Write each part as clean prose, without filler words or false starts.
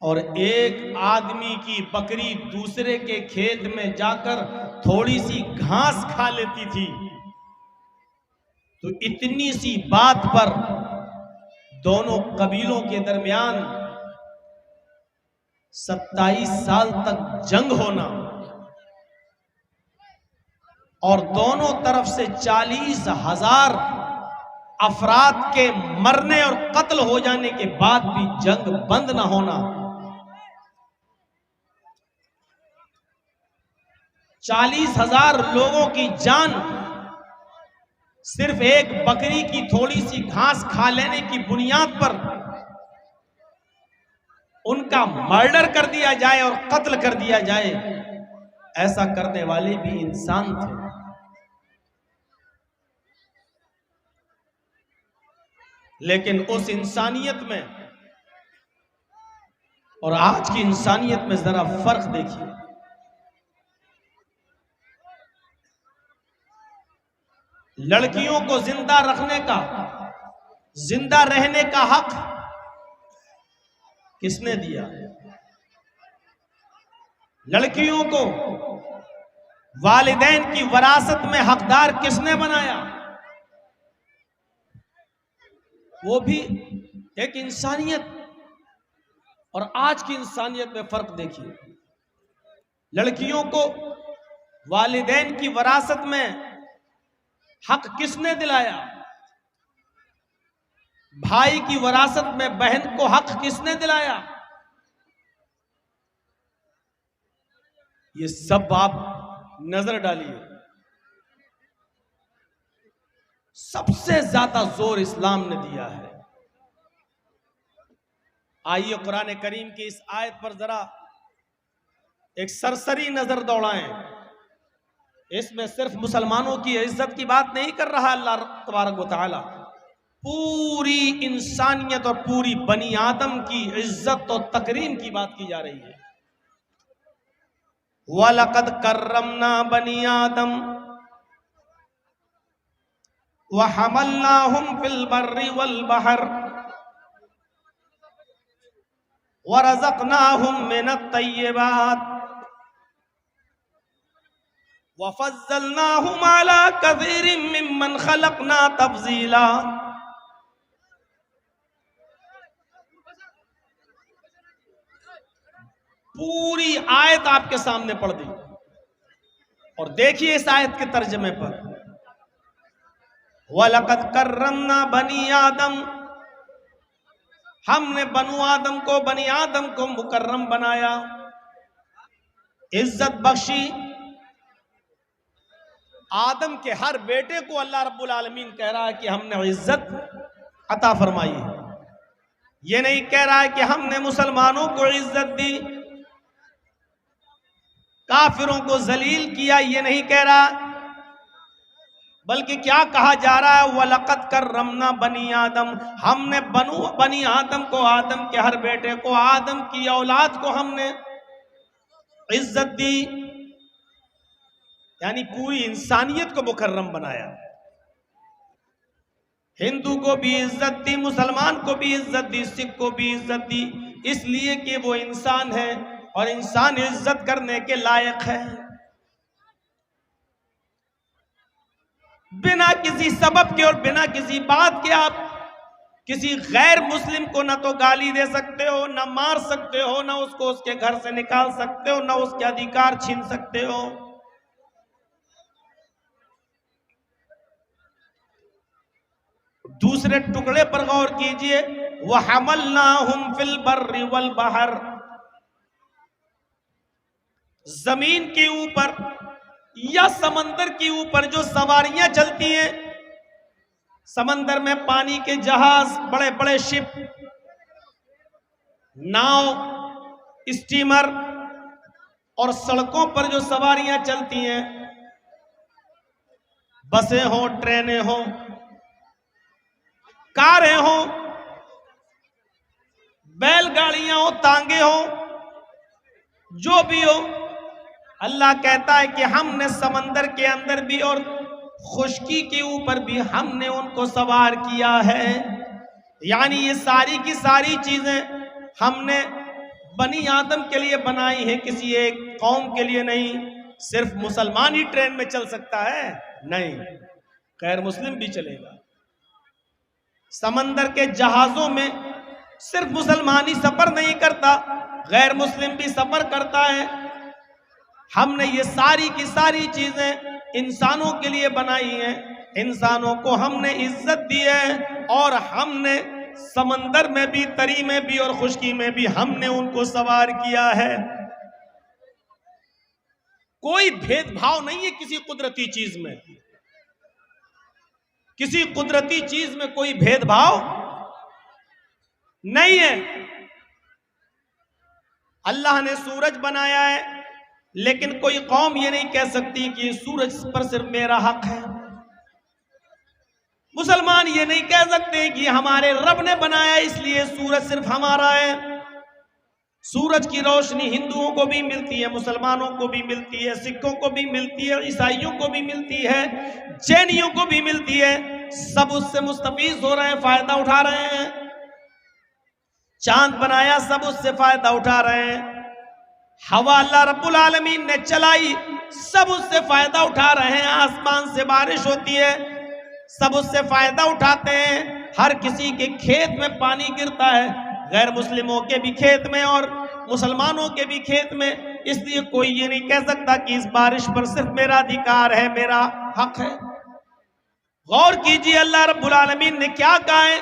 और एक आदमी की बकरी दूसरे के खेत में जाकर थोड़ी सी घास खा लेती थी, तो इतनी सी बात पर दोनों कबीलों के दरमियान 27 साल तक जंग होना और दोनों तरफ से 40,000 अफराद के मरने और कत्ल हो जाने के बाद भी जंग बंद न होना, 40,000 लोगों की जान सिर्फ एक बकरी की थोड़ी सी घास खा लेने की बुनियाद पर उनका मर्डर कर दिया जाए और कत्ल कर दिया जाए, ऐसा करने वाले भी इंसान थे। लेकिन उस इंसानियत में और आज की इंसानियत में जरा फर्क देखिए। लड़कियों को जिंदा रखने का, जिंदा रहने का हक किसने दिया? लड़कियों को वालिदैन की वरासत में हकदार किसने बनाया? वो भी एक इंसानियत और आज की इंसानियत में फर्क देखिए। लड़कियों को वालिदैन की वरासत में हक किसने दिलाया? भाई की वरासत में बहन को हक किसने दिलाया? ये सब आप नजर डालिए। सबसे ज्यादा जोर इस्लाम ने दिया है। आइए कुरान करीम की इस आयत पर जरा एक सरसरी नजर दौड़ाएं। इसमें सिर्फ मुसलमानों की इज्जत की बात नहीं कर रहा अल्लाह तबारक व तआला, पूरी इंसानियत और पूरी बनी आदम की इज्जत और तकरीम की बात की जा रही है। वलक़द कर्रमना बनी आदम व हमलनाहुम फिल बर्रि वल बहर व रज़क़नाहुम मिनत तय्यिबात व फ़ज़्ज़लनाहुम अला कसीरिम मिम्मन ख़लक़ना तफ़ज़ीला। पूरी आयत आपके सामने पढ़ दी और देखिए इस आयत के तर्जमे पर, वलक़द कर्रमना बनी आदम, हमने बनु आदम को, बनी आदम को मुकर्रम बनाया, इज्जत बख्शी। आदम के हर बेटे को अल्लाह रब्बुल आलमीन कह रहा है कि हमने इज्जत अता फरमाई है। ये नहीं कह रहा है कि हमने मुसलमानों को इज्जत दी, काफिरों को जलील किया, ये नहीं कह रहा, बल्कि क्या कहा जा रहा है? वलक़द कर्रमना बनी आदम, हमने बनी आदम को, आदम के हर बेटे को, आदम की औलाद को हमने इज्जत दी, यानी पूरी इंसानियत को मुकर्रम बनाया। हिंदू को भी इज्जत दी, मुसलमान को भी इज्जत दी, सिख को भी इज्जत दी, इसलिए कि वो इंसान है और इंसान इज्जत करने के लायक है। बिना किसी सबब के और बिना किसी बात के आप किसी गैर मुस्लिम को न तो गाली दे सकते हो, न मार सकते हो, न उसको उसके घर से निकाल सकते हो, न उसके अधिकार छीन सकते हो। दूसरे टुकड़े पर गौर कीजिए, वह हमलनाहुम फिल बर्रि वल बहर, जमीन के ऊपर या समंदर के ऊपर जो सवारियां चलती हैं, समंदर में पानी के जहाज, बड़े बड़े शिप, नाव, स्टीमर, और सड़कों पर जो सवारियां चलती हैं, बसें हो, ट्रेनें हो, कारें हो, बैलगाड़ियां हो, तांगे हो, जो भी हो, अल्लाह कहता है कि हमने समंदर के अंदर भी और खुश्की के ऊपर भी हमने उनको सवार किया है। यानी ये सारी की सारी चीजें हमने बनी आदम के लिए बनाई है, किसी एक कौम के लिए नहीं। सिर्फ मुसलमान ही ट्रेन में चल सकता है? नहीं, गैर मुस्लिम भी चलेगा। समंदर के जहाजों में सिर्फ मुसलमान ही सफर नहीं करता, गैर मुस्लिम भी सफर करता है। हमने ये सारी की सारी चीजें इंसानों के लिए बनाई हैं, इंसानों को हमने इज्जत दी है, और हमने समंदर में भी, तरी में भी और खुश्की में भी हमने उनको सवार किया है। कोई भेदभाव नहीं है किसी कुदरती चीज में, किसी कुदरती चीज में कोई भेदभाव नहीं है। अल्लाह ने सूरज बनाया है, लेकिन कोई कौम ये नहीं कह सकती कि सूरज पर सिर्फ मेरा हक है। मुसलमान ये नहीं कह सकते कि हमारे रब ने बनाया इसलिए सूरज सिर्फ हमारा है। सूरज की रोशनी हिंदुओं को भी मिलती है, मुसलमानों को भी मिलती है, सिखों को भी मिलती है, ईसाइयों को भी मिलती है, जैनियों को भी मिलती है। सब उससे मुस्तफीज हो रहे हैं, फायदा उठा रहे हैं। चांद बनाया, सब उससे फायदा उठा रहे हैं। हवा अल्लाह रब्बुल आलमीन ने चलाई, सब उससे फायदा उठा रहे हैं। आसमान से बारिश होती है, सब उससे फायदा उठाते हैं। हर किसी के खेत में पानी गिरता है, गैर मुस्लिमों के भी खेत में और मुसलमानों के भी खेत में। इसलिए कोई ये नहीं कह सकता कि इस बारिश पर सिर्फ मेरा अधिकार है, मेरा हक है। गौर कीजिए अल्लाह रब्बुल आलमीन ने क्या कहा है,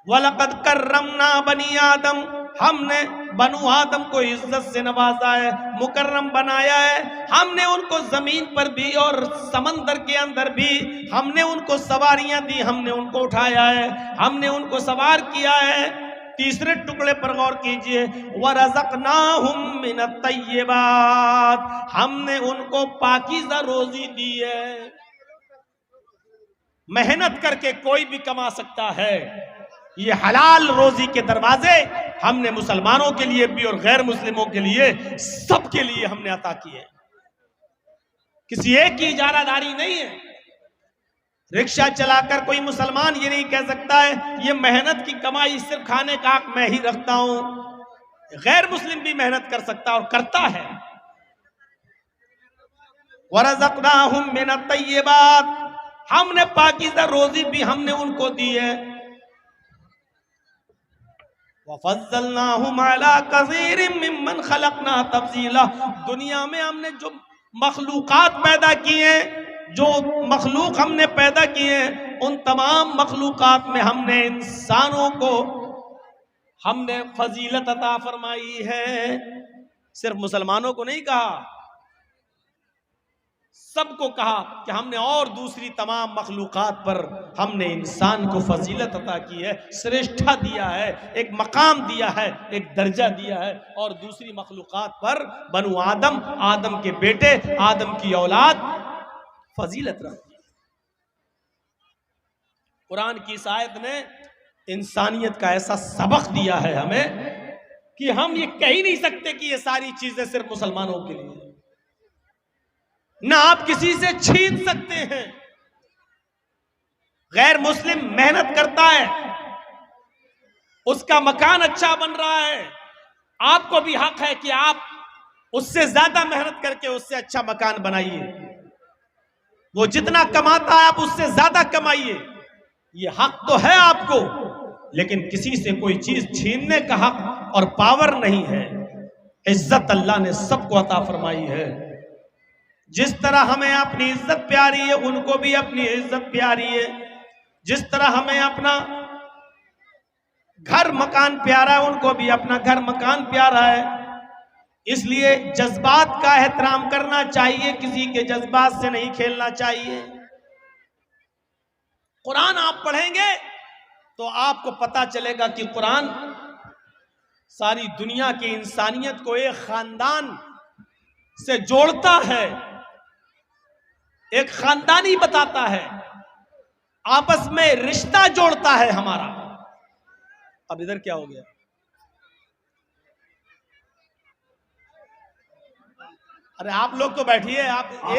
वलक़द कर्रमना बनी आदम, हमने बनु आदम को इज्जत से नवाजा है, मुकर्रम बनाया है। हमने उनको जमीन पर भी और समंदर के अंदर भी हमने उनको सवारियां दी, हमने उनको उठाया है, हमने उनको सवार किया है। तीसरे टुकड़े पर गौर कीजिए, वरज़क़नाहुम मिनत तय्यिबात, हमने उनको पाकीज़ा रोजी दी है। मेहनत करके कोई भी कमा सकता है, ये हलाल रोजी के दरवाजे हमने मुसलमानों के लिए भी और गैर मुस्लिमों के लिए, सबके लिए हमने अता किए। किसी एक की इजारादारी नहीं है। रिक्शा चलाकर कोई मुसलमान ये नहीं कह सकता है ये मेहनत की कमाई सिर्फ खाने का हक मैं ही रखता हूं। गैर मुस्लिम भी मेहनत कर सकता और करता है। वरज़क़नाहुम मिनत तय्यिबात, हमने पाकीज़ा रोजी भी हमने उनको दी है। वफ़ज़्ज़लनाहुम अला कसीरिम मिम्मन खलक़ना तफ़ज़ीला, दुनिया में हमने जो मखलूक़ात पैदा किए हैं, जो मखलूक हमने पैदा किए हैं, उन तमाम मखलूक़ात में हमने इंसानों को हमने फजीलत अता फरमाई है। सिर्फ मुसलमानों को नहीं कहा, सबको कहा कि हमने और दूसरी तमाम मखलूक़ात पर हमने इंसान को फजीलत अता की है, श्रेष्ठता दिया है, एक मकाम दिया है, एक दर्जा दिया है। और दूसरी मखलूक़ात पर बनु आदम, आदम के बेटे, आदम की औलाद फजीलत रखती है। कुरान की इस आयत ने इंसानियत का ऐसा सबक दिया है हमें कि हम ये कह ही नहीं सकते कि ये सारी चीजें सिर्फ मुसलमानों के लिए, ना आप किसी से छीन सकते हैं। गैर मुस्लिम मेहनत करता है, उसका मकान अच्छा बन रहा है, आपको भी हक है कि आप उससे ज्यादा मेहनत करके उससे अच्छा मकान बनाइए। वो जितना कमाता है आप उससे ज्यादा कमाइए, ये हक तो है आपको। लेकिन किसी से कोई चीज छीनने का हक और पावर नहीं है। इज्जत अल्लाह ने सबको अता फरमाई है। जिस तरह हमें अपनी इज्जत प्यारी है, उनको भी अपनी इज्जत प्यारी है। जिस तरह हमें अपना घर मकान प्यारा है, उनको भी अपना घर मकान प्यारा है। इसलिए जज्बात का एहतराम करना चाहिए, किसी के जज्बात से नहीं खेलना चाहिए। कुरान आप पढ़ेंगे तो आपको पता चलेगा कि कुरान सारी दुनिया की इंसानियत को एक खानदान से जोड़ता है, एक खानदानी बताता है, आपस में रिश्ता जोड़ता है हमारा। अब इधर क्या हो गया? अरे आप लोग तो बैठिए, आप एक